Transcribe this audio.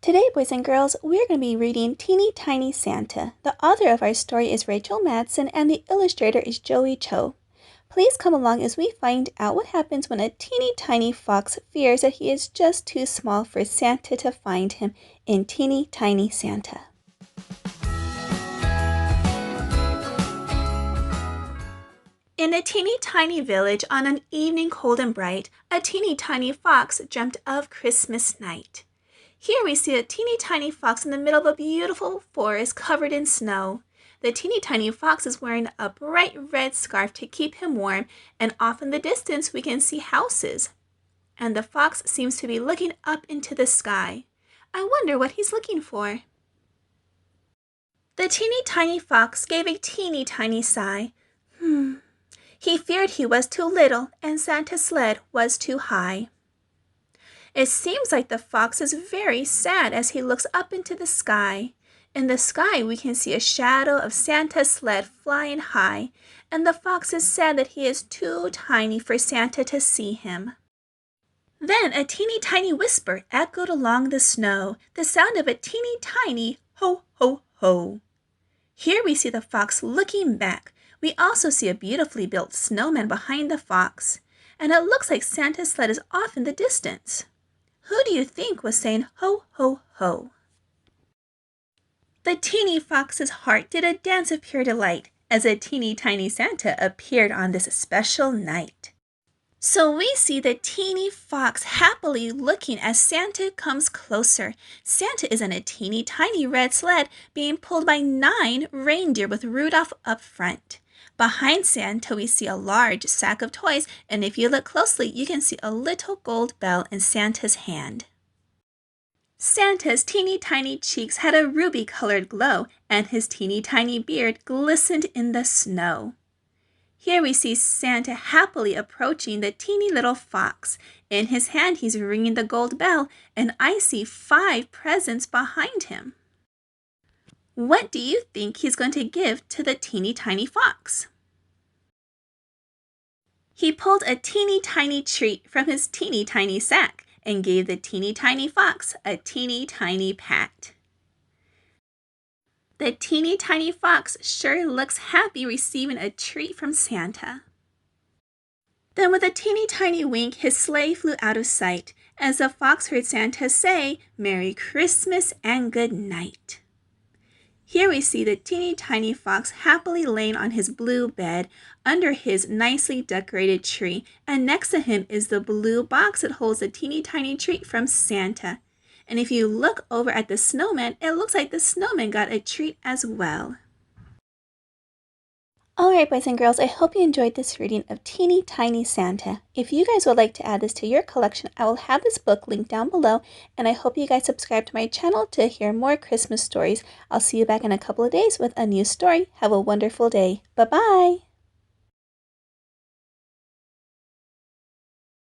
Today, boys and girls, we're going to be reading Teeny Tiny Santa. The author of our story is Rachel Madsen and the illustrator is Joey Cho. Please come along as we find out what happens when a teeny tiny fox fears that he is just too small for Santa to find him in Teeny Tiny Santa. In a teeny tiny village on an evening cold and bright, a teeny tiny fox dreamt of Christmas night. Here we see a teeny tiny fox in the middle of a beautiful forest covered in snow. The teeny tiny fox is wearing a bright red scarf to keep him warm, and off in the distance we can see houses. And the fox seems to be looking up into the sky. I wonder what he's looking for. The teeny tiny fox gave a teeny tiny sigh. He feared he was too little and Santa's sled was too high. It seems like the fox is very sad as he looks up into the sky. In the sky, we can see a shadow of Santa's sled flying high, and the fox is sad that he is too tiny for Santa to see him. Then a teeny tiny whisper echoed along the snow, the sound of a teeny tiny ho ho ho. Here we see the fox looking back. We also see a beautifully built snowman behind the fox, and it looks like Santa's sled is off in the distance. Who do you think was saying ho ho ho? The teeny fox's heart did a dance of pure delight as a teeny tiny Santa appeared on this special night. So we see the teeny fox happily looking as Santa comes closer. Santa is in a teeny tiny red sled being pulled by 9 reindeer with Rudolph up front. Behind Santa, we see a large sack of toys, and if you look closely, you can see a little gold bell in Santa's hand. Santa's teeny tiny cheeks had a ruby-colored glow, and his teeny tiny beard glistened in the snow. Here we see Santa happily approaching the teeny little fox. In his hand, he's ringing the gold bell, and I see 5 presents behind him. What do you think he's going to give to the teeny tiny fox? He pulled a teeny tiny treat from his teeny tiny sack and gave the teeny tiny fox a teeny tiny pat. The teeny tiny fox sure looks happy receiving a treat from Santa. Then with a teeny tiny wink, his sleigh flew out of sight as the fox heard Santa say, "Merry Christmas and good night." Here we see the teeny tiny fox happily laying on his blue bed under his nicely decorated tree, and next to him is the blue box that holds a teeny tiny treat from Santa. And if you look over at the snowman, it looks like the snowman got a treat as well. Alright, boys and girls, I hope you enjoyed this reading of Teeny Tiny Santa. If you guys would like to add this to your collection, I will have this book linked down below, and I hope you guys subscribe to my channel to hear more Christmas stories. I'll see you back in a couple of days with a new story. Have a wonderful day. Bye-bye!